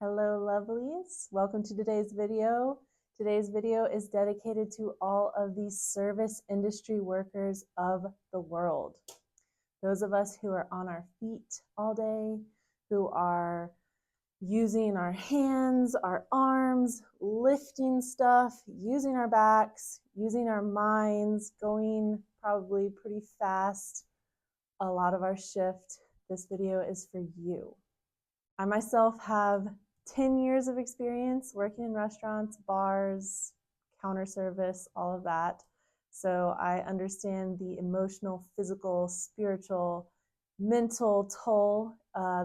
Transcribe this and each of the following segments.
Hello lovelies, welcome to today's video. Today's video is dedicated to all of the service industry workers of the world. Those of us who are on our feet all day, who are using our hands, our arms, lifting stuff, using our backs, using our minds, going probably pretty fast a lot of our shift. This video is for you. I myself have 10 years of experience working in restaurants, bars, counter service, all of that. So I understand the emotional, physical, spiritual, mental toll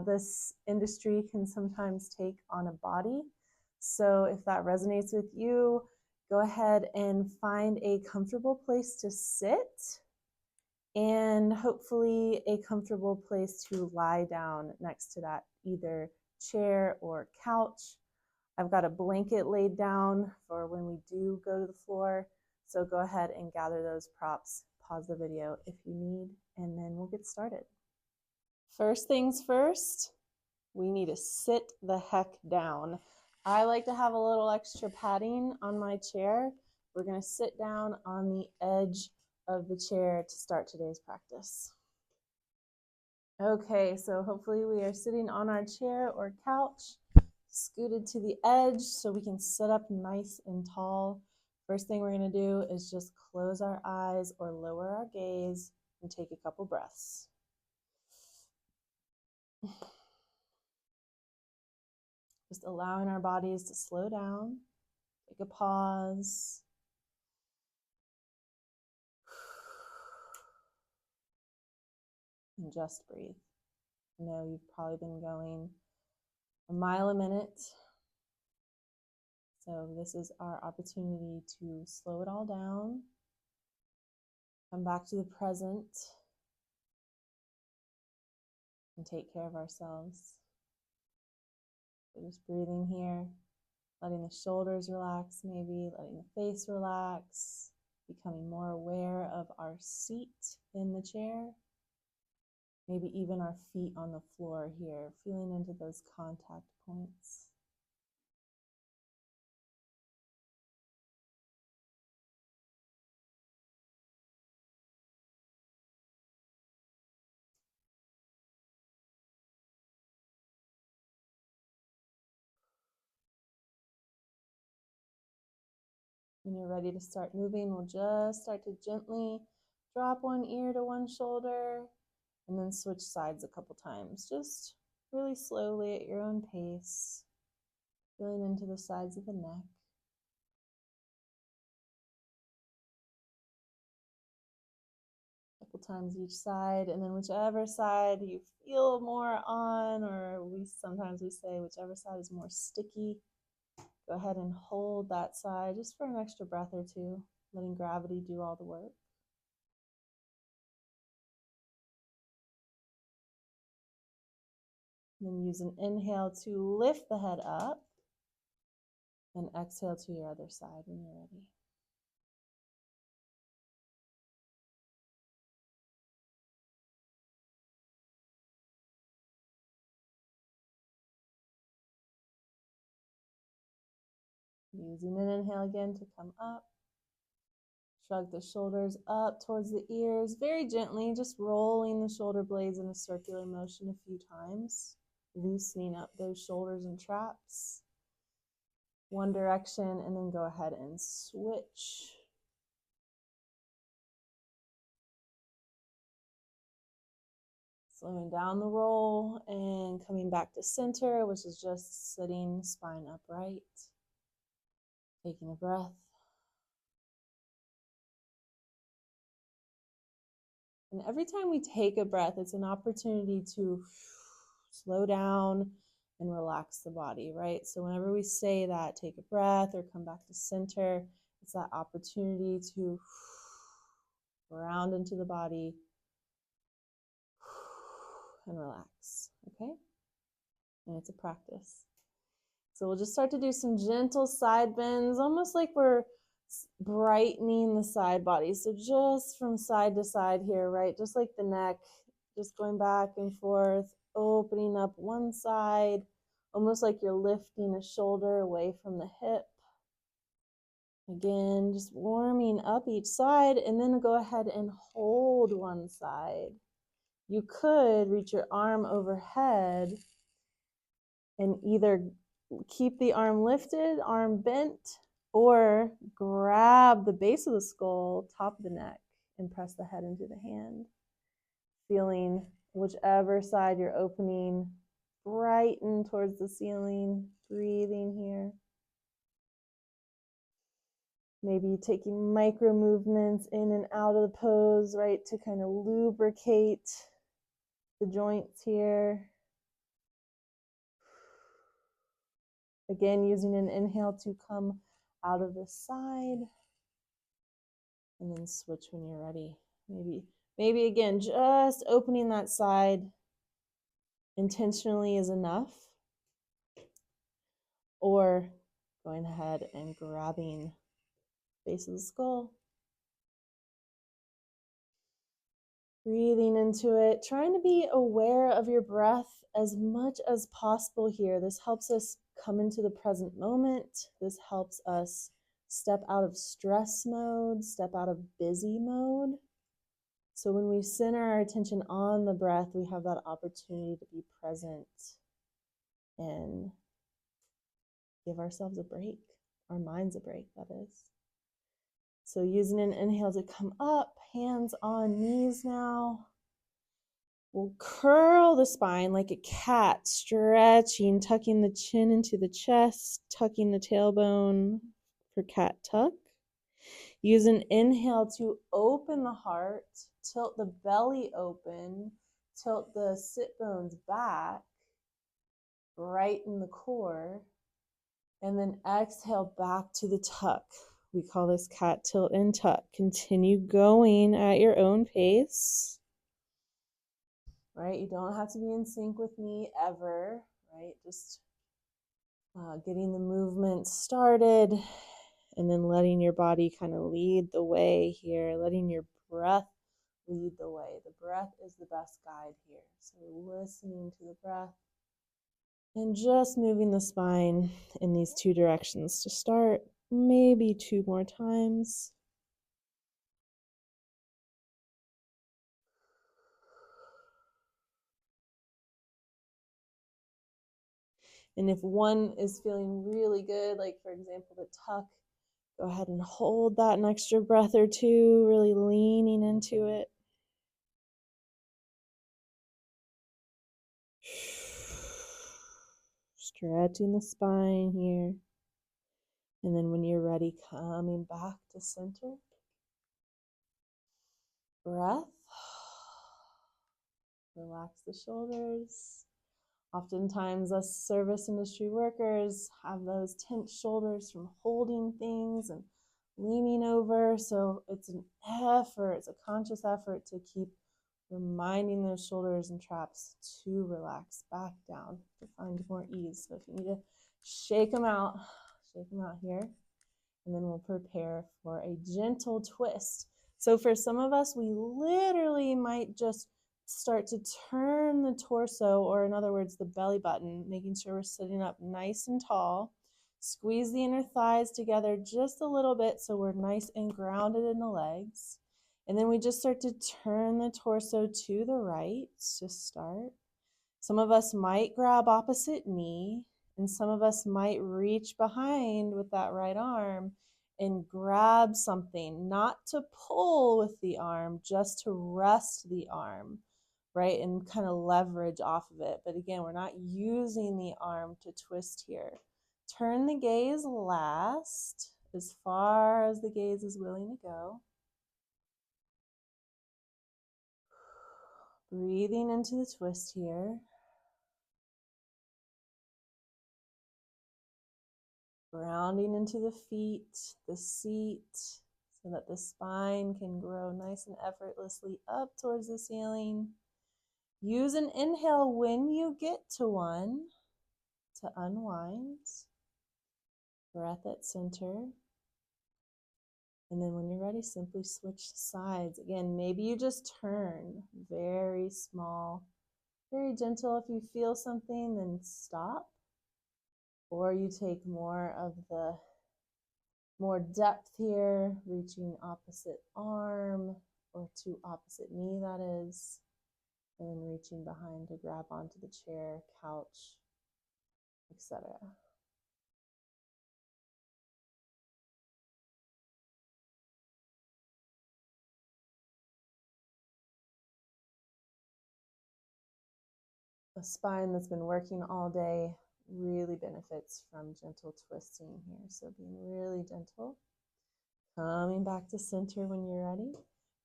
this industry can sometimes take on a body. So if that resonates with you, go ahead and find a comfortable place to sit and hopefully a comfortable place to lie down next to that either chair or couch. I've got a blanket laid down for when we do go to the floor. So go ahead and gather those props, pause the video if you need, and then we'll get started. First things first, we need to sit the heck down. I like to have a little extra padding on my chair. We're gonna sit down on the edge of the chair to start today's practice. Okay, so hopefully we are sitting on our chair or couch, scooted to the edge so we can sit up nice and tall. First thing we're gonna do is just close our eyes or lower our gaze and take a couple breaths. Just allowing our bodies to slow down, take a pause. And just breathe. I know you've probably been going a mile a minute. So this is our opportunity to slow it all down, come back to the present, and take care of ourselves. So just breathing here, letting the shoulders relax maybe, letting the face relax, becoming more aware of our seat in the chair. Maybe even our feet on the floor here, feeling into those contact points. When you're ready to start moving, we'll just start to gently drop one ear to one shoulder and then switch sides a couple times, just really slowly at your own pace, feeling into the sides of the neck. A couple times each side, and then whichever side you feel more on, or sometimes we say whichever side is more sticky, go ahead and hold that side just for an extra breath or two, letting gravity do all the work. And then use an inhale to lift the head up, and exhale to your other side when you're ready. Using an inhale again to come up. Shrug the shoulders up towards the ears, very gently, just rolling the shoulder blades in a circular motion a few times, loosening up those shoulders and traps. One direction, and then go ahead and switch. Slowing down the roll and coming back to center, which is just sitting spine upright. Taking a breath. And every time we take a breath, it's an opportunity to slow down and relax the body, right? So whenever we say that, take a breath or come back to center, it's that opportunity to ground into the body and relax, okay? And it's a practice. So we'll just start to do some gentle side bends, almost like we're brightening the side body. So just from side to side here, right? Just like the neck, just going back and forth, opening up one side, almost like you're lifting a shoulder away from the hip. Again, just warming up each side, and then go ahead and hold one side. You could reach your arm overhead and either keep the arm lifted, arm bent, or grab the base of the skull, top of the neck, and press the head into the hand. Feeling whichever side you're opening, brighten towards the ceiling, breathing here. Maybe taking micro movements in and out of the pose, right, to kind of lubricate the joints here. Again, using an inhale to come out of the side, and then switch when you're ready. Maybe again, just opening that side intentionally is enough, or going ahead and grabbing base of the skull. Breathing into it, trying to be aware of your breath as much as possible here. This helps us come into the present moment. This helps us step out of stress mode, step out of busy mode. So when we center our attention on the breath, we have that opportunity to be present and give ourselves a break, our minds a break, that is. So using an inhale to come up, hands on knees now. We'll curl the spine like a cat, stretching, tucking the chin into the chest, tucking the tailbone for cat tuck. Use an inhale to open the heart, tilt the belly open, tilt the sit bones back, brighten the core, and then exhale back to the tuck. We call this cat tilt and tuck. Continue going at your own pace. Right? You don't have to be in sync with me ever, right? Just getting the movement started and then letting your body kind of lead the way here, letting your breath lead the way. The breath is the best guide here. So listening to the breath and just moving the spine in these two directions to start, maybe 2 more times. And if one is feeling really good, like for example, the tuck, go ahead and hold that an extra breath or two, really leaning into it. Stretching the spine here. And then when you're ready, coming back to center. Breath. Relax the shoulders. Oftentimes us service industry workers have those tense shoulders from holding things and leaning over. So it's an effort, it's a conscious effort to keep reminding those shoulders and traps to relax back down to find more ease. So if you need to shake them out here. And then we'll prepare for a gentle twist. So for some of us, we literally might just start to turn the torso, or in other words, the belly button, making sure we're sitting up nice and tall. Squeeze the inner thighs together just a little bit so we're nice and grounded in the legs. And then we just start to turn the torso to the right to start. Some of us might grab opposite knee, and some of us might reach behind with that right arm and grab something, not to pull with the arm, just to rest the arm, right? And kind of leverage off of it. But again, we're not using the arm to twist here. Turn the gaze last, as far as the gaze is willing to go. Breathing into the twist here. Grounding into the feet, the seat, so that the spine can grow nice and effortlessly up towards the ceiling. Use an inhale when you get to one to unwind. Breath at center. And then when you're ready, simply switch sides. Again, maybe you just turn, very small, very gentle. If you feel something, then stop. Or you take more of the more depth here, reaching opposite arm or to opposite knee, that is, and then reaching behind to grab onto the chair, couch, etc. A spine that's been working all day really benefits from gentle twisting here. So being really gentle. Coming back to center when you're ready.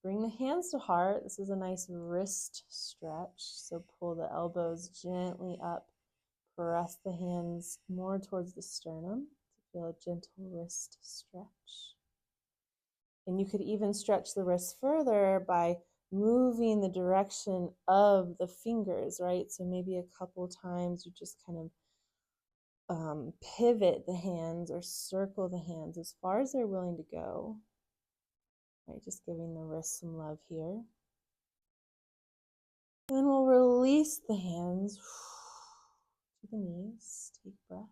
Bring the hands to heart. This is a nice wrist stretch. So pull the elbows gently up. Press the hands more towards the sternum to feel a gentle wrist stretch. And you could even stretch the wrist further by moving the direction of the fingers, right? So maybe a couple times you just kind of pivot the hands or circle the hands as far as they're willing to go. Right, just giving the wrist some love here. Then we'll release the hands to the knees. Take breath.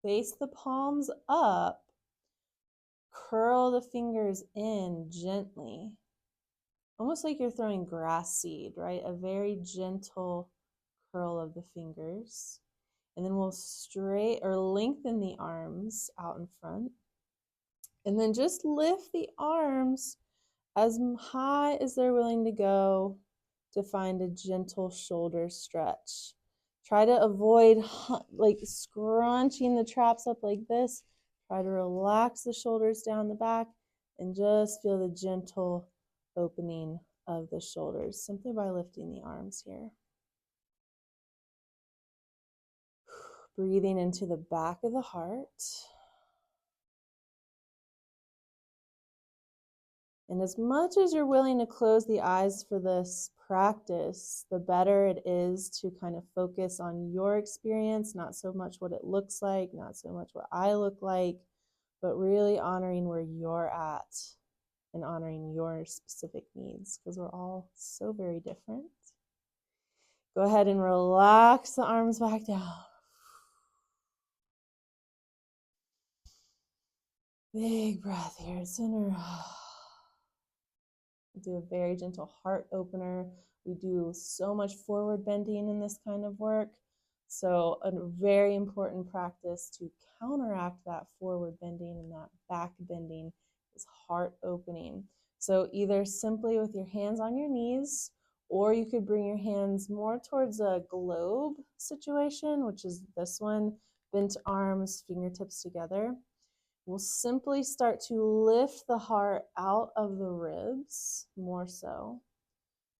Face the palms up. Curl the fingers in gently. Almost like you're throwing grass seed, right? A very gentle curl of the fingers. And then we'll straight or lengthen the arms out in front. And then just lift the arms as high as they're willing to go to find a gentle shoulder stretch. Try to avoid like scrunching the traps up like this. Try to relax the shoulders down the back and just feel the gentle opening of the shoulders simply by lifting the arms here. Breathing into the back of the heart. And as much as you're willing to close the eyes for this practice, the better it is to kind of focus on your experience, not so much what it looks like, not so much what I look like, but really honoring where you're at and honoring your specific needs, because we're all so very different. Go ahead and relax the arms back down. Big breath here, center. Do a very gentle heart opener. We do so much forward bending in this kind of work. So a very important practice to counteract that forward bending and that back bending is heart opening. So either simply with your hands on your knees, or you could bring your hands more towards a globe situation, which is this one, bent arms, fingertips together. We'll simply start to lift the heart out of the ribs, more so,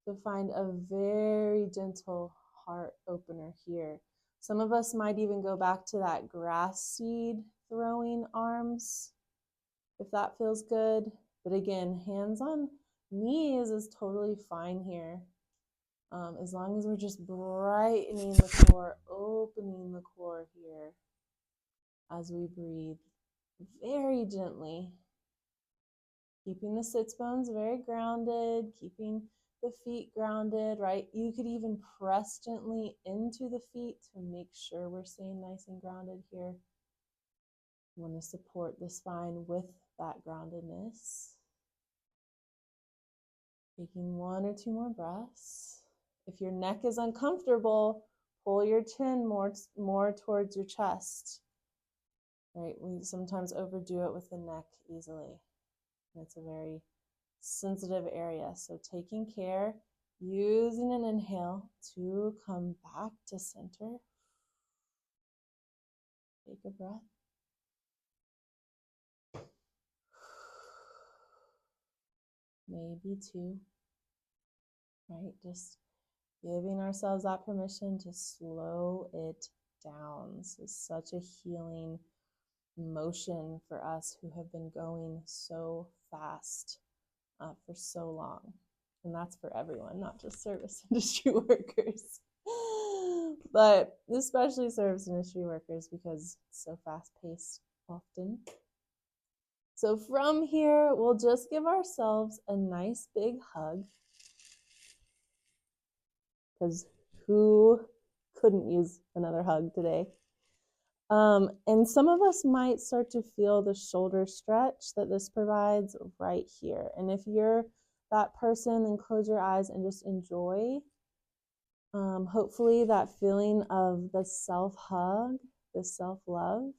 to find a very gentle heart opener here. Some of us might even go back to that grass seed throwing arms, if that feels good. But again, hands on knees is totally fine here. As long as we're just brightening the core, opening the core here as we breathe very gently. Keeping the sits bones very grounded, keeping the feet grounded, right? You could even press gently into the feet to make sure we're staying nice and grounded here. You want to support the spine with that groundedness. Taking one or two more breaths. If your neck is uncomfortable, pull your chin more towards your chest. Right? We sometimes overdo it with the neck easily. It's a very sensitive area. So taking care, using an inhale to come back to center. Take a breath. Maybe two. Right? Just giving ourselves that permission to slow it down. This is such a healing motion for us who have been going so fast for so long. And that's for everyone, not just service industry workers, but especially service industry workers because it's so fast-paced often. So from here, we'll just give ourselves a nice big hug. because who couldn't use another hug today? And some of us might start to feel the shoulder stretch that this provides right here. And if you're that person, then close your eyes and just enjoy. Hopefully that feeling of the self-hug, the self-love,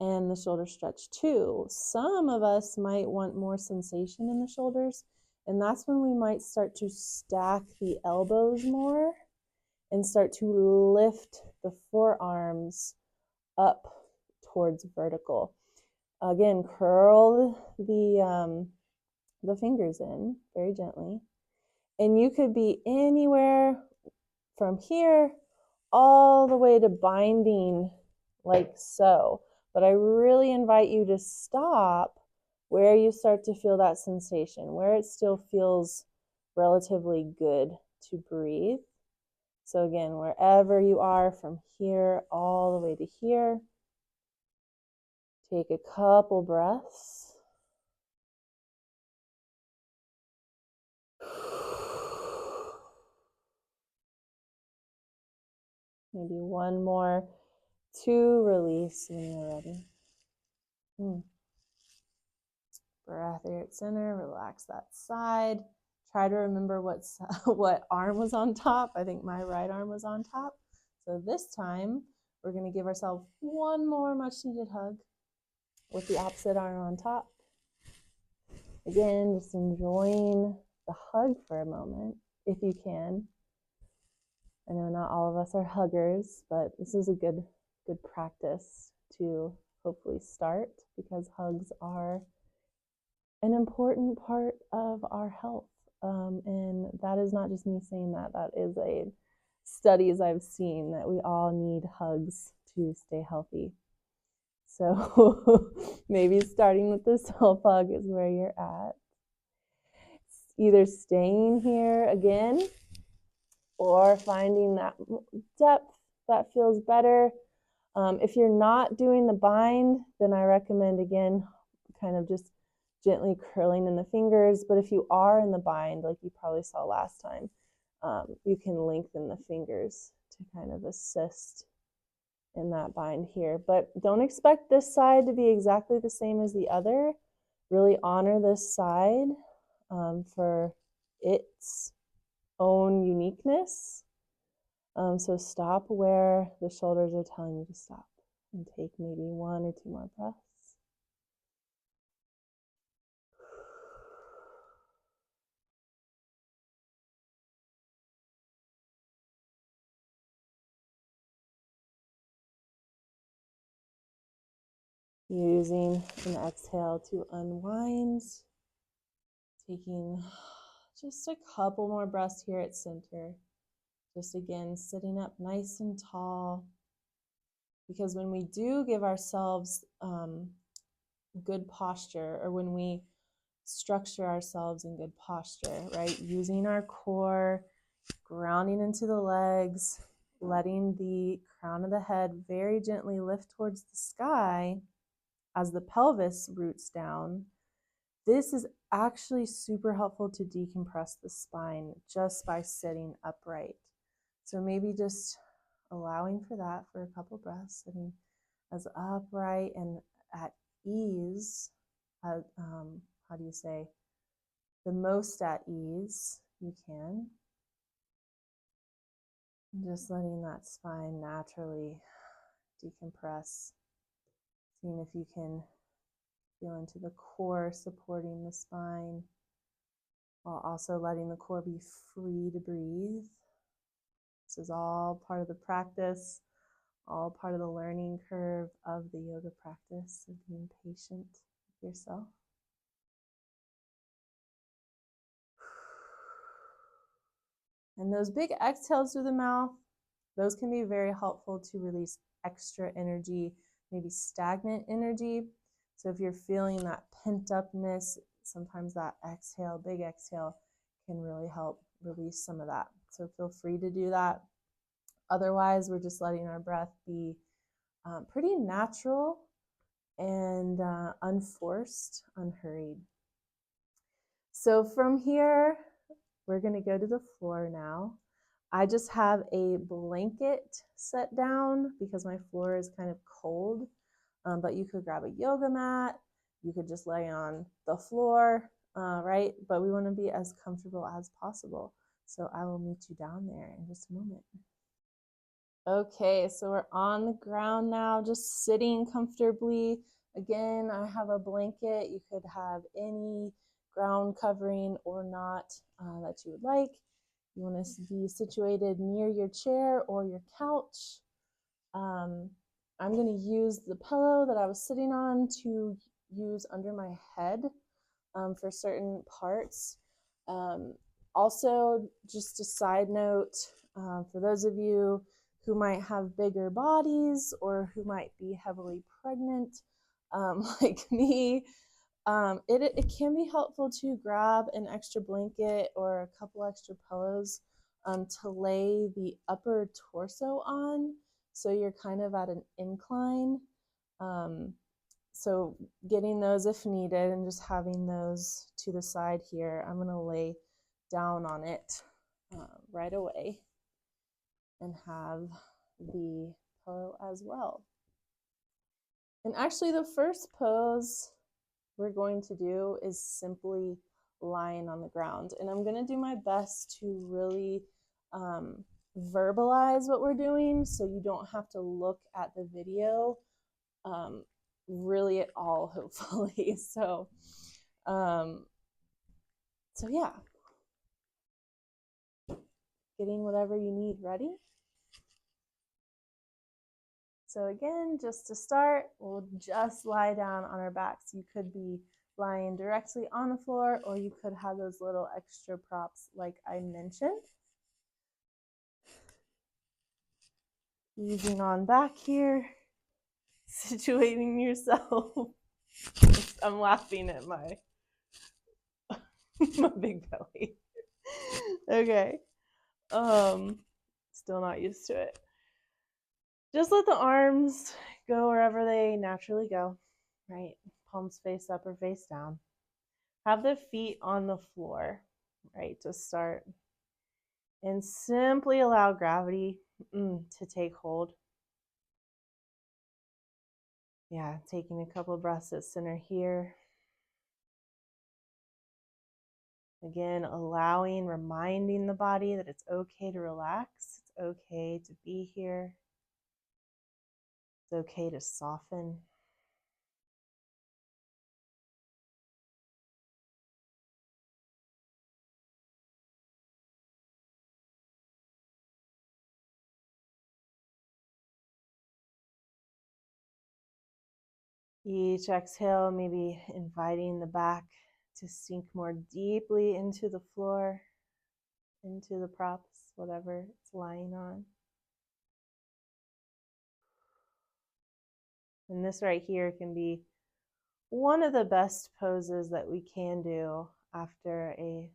and the shoulder stretch too. Some of us might want more sensation in the shoulders, and that's when we might start to stack the elbows more and start to lift the forearms up towards vertical. Again, curl the fingers in very gently. And you could be anywhere from here all the way to binding like so. But I really invite you to stop where you start to feel that sensation, where it still feels relatively good to breathe. So again, wherever you are from here all the way to here, take a couple breaths. Maybe one more to release when you're ready. Breath here at center, relax that side. Try to remember what arm was on top. I think my right arm was on top. So this time, we're going to give ourselves one more much needed hug with the opposite arm on top. Again, just enjoying the hug for a moment, if you can. I know not all of us are huggers, but this is a good practice to hopefully start, because hugs are an important part of our health. And that is not just me saying that. That is studies I've seen that we all need hugs to stay healthy. So maybe starting with the self hug is where you're at. Either staying here again or finding that depth that feels better. If you're not doing the bind, then I recommend, again, kind of just gently curling in the fingers. But if you are in the bind, like you probably saw last time, you can lengthen the fingers to kind of assist in that bind here. But don't expect this side to be exactly the same as the other. Really honor this side for its own uniqueness. So stop where the shoulders are telling you to stop, and take maybe one or two more breaths. Using an exhale to unwind. Taking just a couple more breaths here at center. Just again, sitting up nice and tall. Because when we do give ourselves good posture, or when we structure ourselves in good posture, right? Using our core, grounding into the legs, letting the crown of the head very gently lift towards the sky as the pelvis roots down. This is actually super helpful to decompress the spine just by sitting upright. So maybe just allowing for that for a couple breaths, sitting as upright and at ease, how do you say, the most at ease you can. Just letting that spine naturally decompress. Seeing if you can feel into the core supporting the spine, while also letting the core be free to breathe. This is all part of the practice, all part of the learning curve of the yoga practice, of being patient with yourself. And those big exhales through the mouth, those can be very helpful to release extra energy, maybe stagnant energy. So if you're feeling that pent upness, sometimes that exhale, big exhale, can really help release some of that. So feel free to do that. Otherwise, we're just letting our breath be pretty natural and unforced, unhurried. So from here, We're going to go to the floor now. I just have a blanket set down because my floor is kind of cold, but you could grab a yoga mat. You could just lay on the floor, right? But we want to be as comfortable as possible. So I will meet you down there in just a moment. Okay, so we're on the ground now, just sitting comfortably. Again, I have a blanket. You could have any ground covering or not that you would like. You want to be situated near your chair or your couch. I'm going to use the pillow that I was sitting on to use under my head for certain parts. Also, just a side note, for those of you who might have bigger bodies or who might be heavily pregnant, like me, it can be helpful to grab an extra blanket or a couple extra pillows to lay the upper torso on, so you're kind of at an incline. So getting those if needed and just having those to the side here. I'm going to lay down on it right away and have the pillow as well. And actually the first pose we're going to do is simply lying on the ground. And I'm going to do my best to really verbalize what we're doing so you don't have to look at the video really at all, hopefully. So yeah, getting whatever you need ready. So again, just to start, we'll just lie down on our backs. You could be lying directly on the floor, or you could have those little extra props like I mentioned. Easing on back here, situating yourself. I'm laughing at my big belly. Okay. Still not used to it. Just let the arms go wherever they naturally go, right? Palms face up or face down. Have the feet on the floor, right, to start. And simply allow gravity to take hold. Yeah, taking a couple breaths at center here. Again, reminding the body that it's okay to relax. It's okay to be here. It's okay to soften. Each exhale, maybe inviting the back to sink more deeply into the floor, into the props, whatever it's lying on. And this right here can be one of the best poses that we can do after a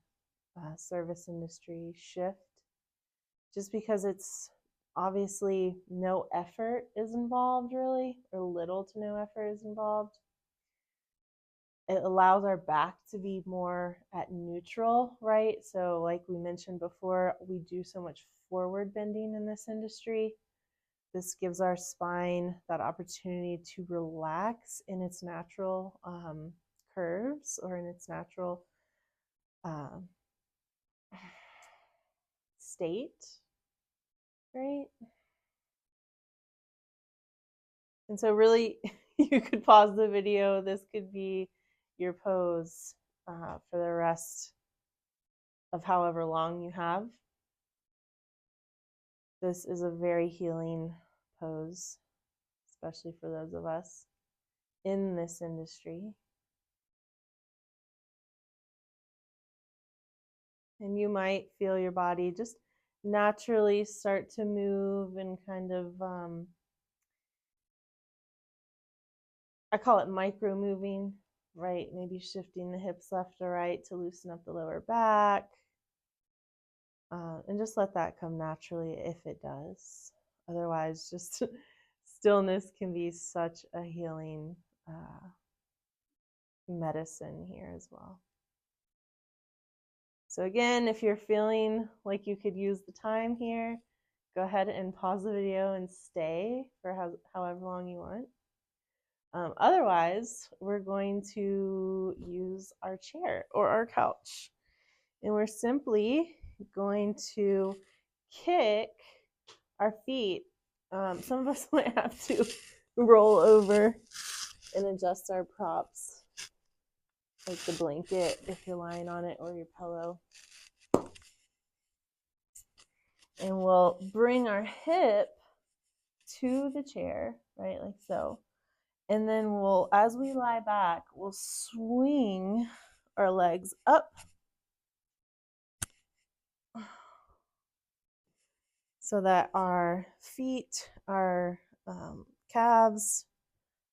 service industry shift, just because it's obviously no effort is involved really, or little to no effort is involved. It allows our back to be more at neutral, right? So like we mentioned before, we do so much forward bending in this industry. This gives our spine that opportunity to relax in its natural curves, or in its natural state, right? And so really, you could pause the video. This could be your pose for the rest of however long you have. This is a very healing pose, especially for those of us in this industry. And you might feel your body just naturally start to move and kind of, I call it micro moving, right? Maybe shifting the hips left or right to loosen up the lower back. And just let that come naturally if it does. Otherwise, just stillness can be such a healing medicine here as well. So again, if you're feeling like you could use the time here, go ahead and pause the video and stay for however long you want. Otherwise, we're going to use our chair or our couch. And we're simply going to kick our feet. Some of us might have to roll over and adjust our props, like the blanket if you're lying on it or your pillow. And we'll bring our hip to the chair, right, like so. And then we'll, as we lie back, we'll swing our legs up so that our feet, our calves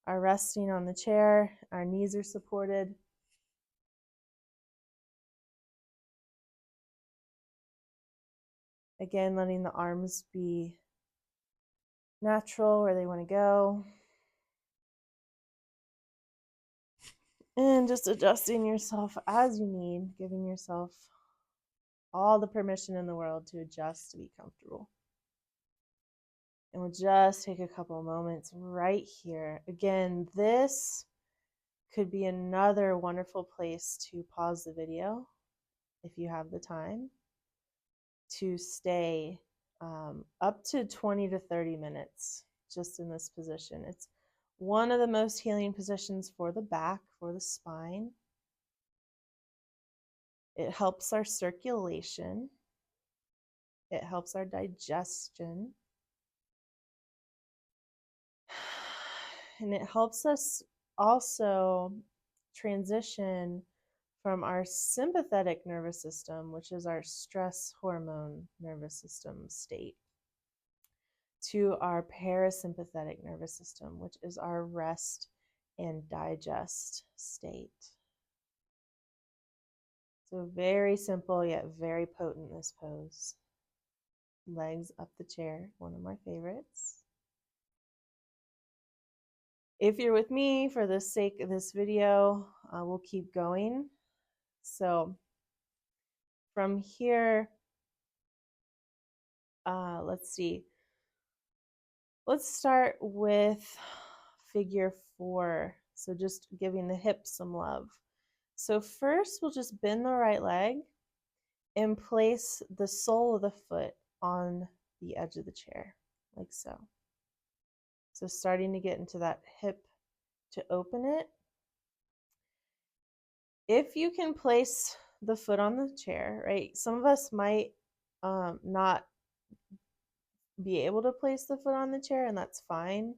are resting on the chair, our knees are supported. Again, letting the arms be natural where they want to go. And just adjusting yourself as you need, giving yourself all the permission in the world to adjust to be comfortable. And we'll just take a couple of moments right here. Again, this could be another wonderful place to pause the video if you have the time to stay up to 20 to 30 minutes just in this position. It's one of the most healing positions for the back, for the spine. It helps our circulation. It helps our digestion. And it helps us also transition from our sympathetic nervous system, which is our stress hormone nervous system state, to our parasympathetic nervous system, which is our rest and digest state. So very simple yet very potent, this pose. Legs up the chair, one of my favorites. If you're with me for the sake of this video, we'll keep going. So from here, let's see. Let's start with figure 4. So just giving the hips some love. So first, we'll just bend the right leg and place the sole of the foot on the edge of the chair, like so. So starting to get into that hip to open it. If you can place the foot on the chair, right? Some of us might not be able to place the foot on the chair, and that's fine.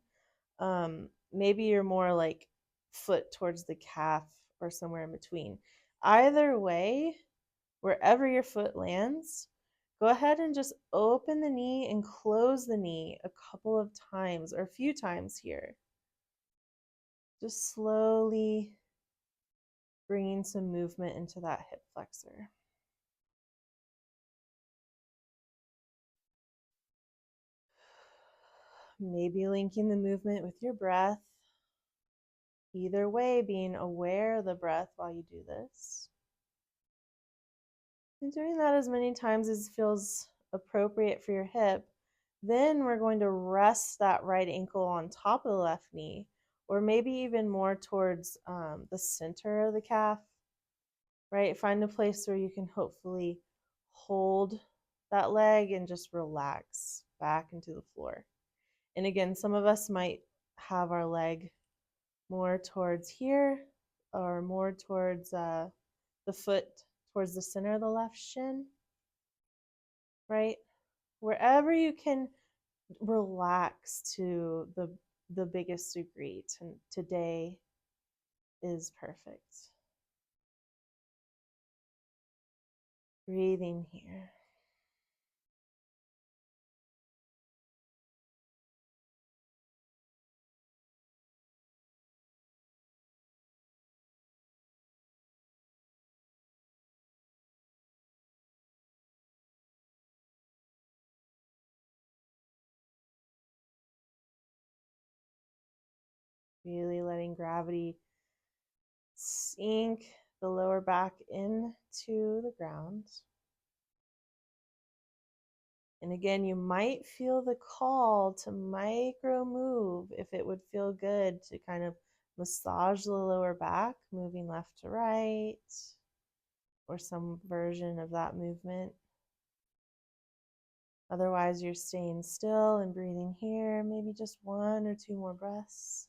Maybe you're more like foot towards the calf or somewhere in between. Either way, wherever your foot lands, go ahead and just open the knee and close the knee a couple of times or a few times here. Just slowly bringing some movement into that hip flexor. Maybe linking the movement with your breath. Either way, being aware of the breath while you do this. And doing that as many times as feels appropriate for your hip. Then we're going to rest that right ankle on top of the left knee, or maybe even more towards the center of the calf, right? Find a place where you can hopefully hold that leg and just relax back into the floor. And again, some of us might have our leg more towards here or more towards the foot towards the center of the left shin, right? Wherever you can relax to the biggest degree. Today is perfect. Breathing here. Really letting gravity sink the lower back into the ground. And again, you might feel the call to micro move if it would feel good to kind of massage the lower back, moving left to right, or some version of that movement. Otherwise, you're staying still and breathing here, maybe just 1 or 2 more breaths.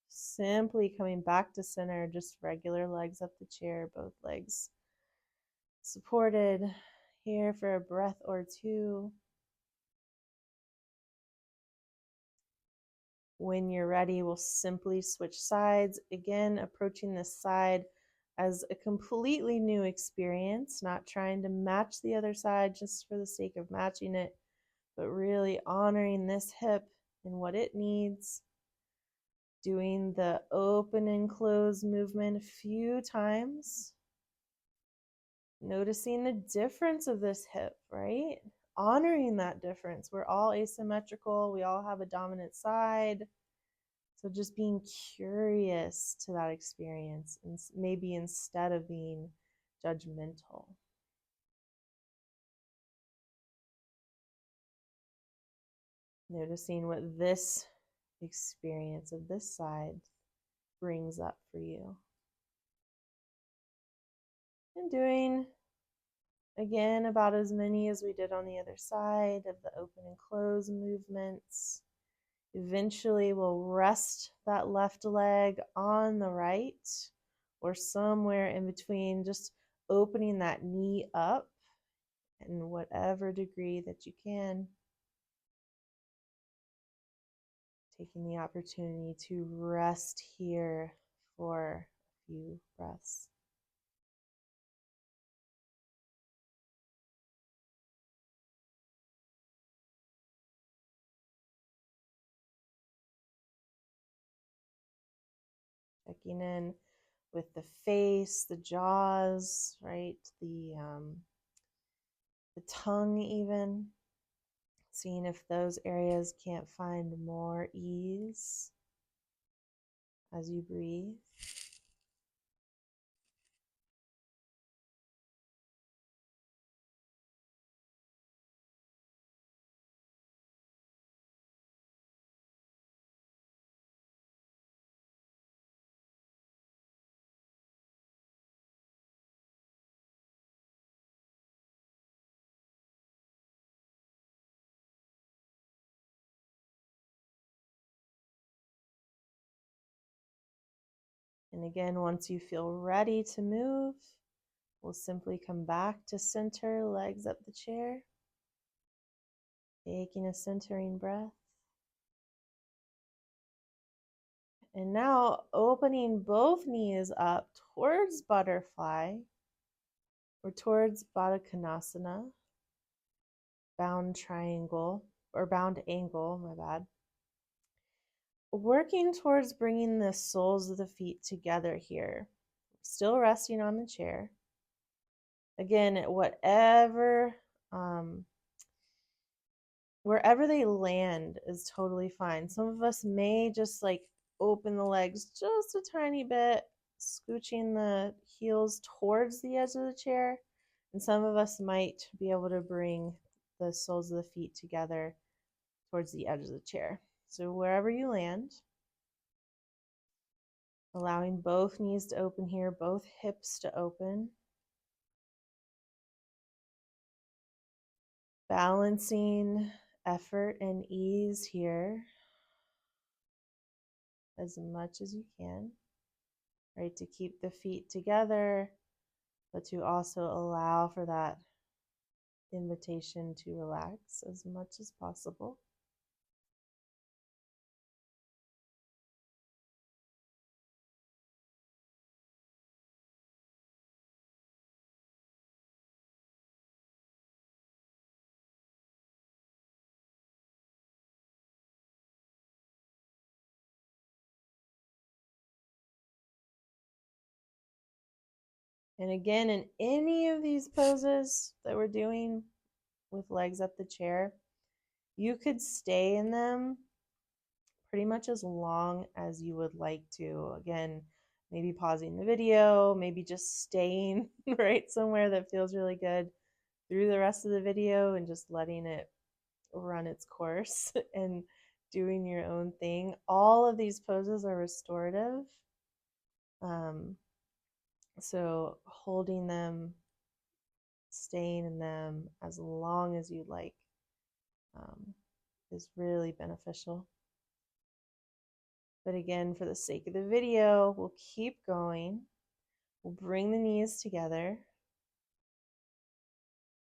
Simply coming back to center, just regular legs up the chair, both legs supported here for a breath or 2. When you're ready, we'll simply switch sides. Again, approaching this side as a completely new experience, not trying to match the other side just for the sake of matching it, but really honoring this hip and what it needs. Doing the open and close movement a few times. Noticing the difference of this hip, right? Honoring that difference. We're all asymmetrical. We all have a dominant side. So just being curious to that experience, and maybe instead of being judgmental. Noticing what this experience of this side brings up for you. And doing, again, about as many as we did on the other side of the open and close movements. Eventually, we'll rest that left leg on the right or somewhere in between, just opening that knee up in whatever degree that you can. Taking the opportunity to rest here for a few breaths. Checking in with the face, the jaws, right? The tongue even. Seeing if those areas can't find more ease as you breathe. And again, once you feel ready to move, we'll simply come back to center, legs up the chair. Taking a centering breath. And now opening both knees up towards butterfly or towards Baddha Konasana, bound triangle or bound angle, my bad. Working towards bringing the soles of the feet together here. Still resting on the chair. Again, wherever they land is totally fine. Some of us may just like open the legs just a tiny bit, scooching the heels towards the edge of the chair. And some of us might be able to bring the soles of the feet together towards the edge of the chair. So wherever you land, allowing both knees to open here, both hips to open. Balancing effort and ease here as much as you can, right? To keep the feet together, but to also allow for that invitation to relax as much as possible. And again, in any of these poses that we're doing with legs up the chair, you could stay in them pretty much as long as you would like to. Again, maybe pausing the video, maybe just staying right somewhere that feels really good through the rest of the video and just letting it run its course and doing your own thing. All of these poses are restorative. So holding them, staying in them as long as you like is really beneficial. But again, for the sake of the video, we'll keep going. We'll bring the knees together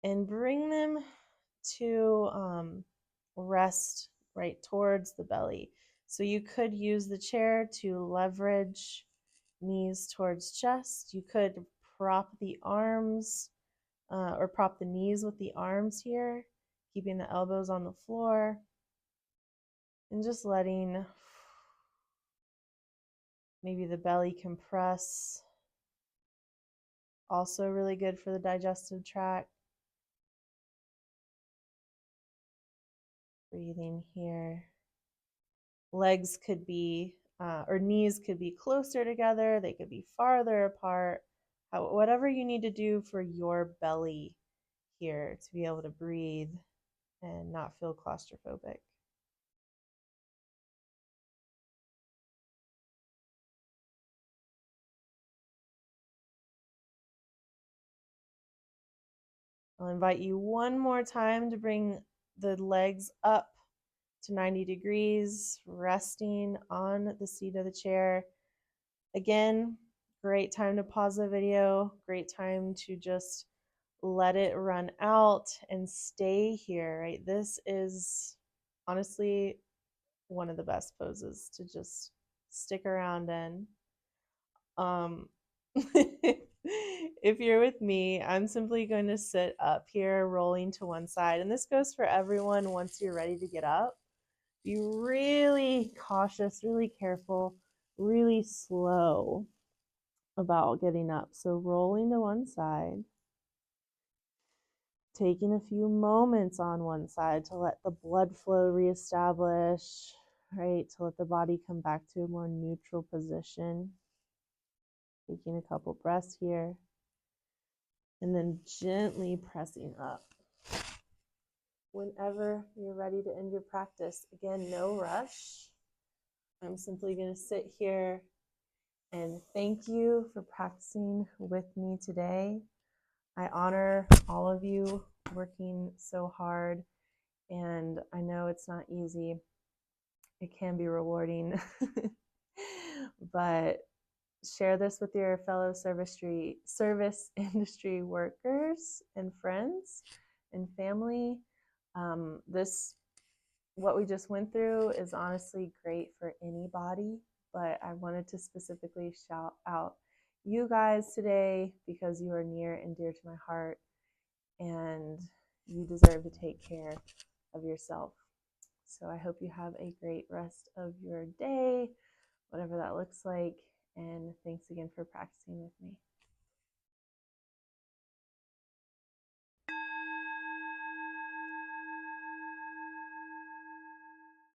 and bring them to rest right towards the belly. So you could use the chair to leverage knees towards chest. You could prop the arms or prop the knees with the arms here, keeping the elbows on the floor and just letting maybe the belly compress. Also really good for the digestive tract. Breathing here. Legs could be, or knees could be closer together. They could be farther apart. Whatever you need to do for your belly here to be able to breathe and not feel claustrophobic. I'll invite you one more time to bring the legs up to 90 degrees, resting on the seat of the chair. Again, great time to pause the video, great time to just let it run out and stay here, right? This is honestly one of the best poses to just stick around in. If you're with me, I'm simply going to sit up here, rolling to one side. And this goes for everyone once you're ready to get up. Be really cautious, really careful, really slow about getting up. So rolling to one side, taking a few moments on one side to let the blood flow reestablish, right? To let the body come back to a more neutral position. Taking a couple breaths here. And then gently pressing up. Whenever you're ready to end your practice, again, no rush. I'm simply going to sit here and thank you for practicing with me today. I honor all of you working so hard, and I know it's not easy. It can be rewarding, but share this with your fellow service industry workers and friends and family. What we just went through is honestly great for anybody, but I wanted to specifically shout out you guys today because you are near and dear to my heart, and you deserve to take care of yourself. So I hope you have a great rest of your day, whatever that looks like, and thanks again for practicing with me.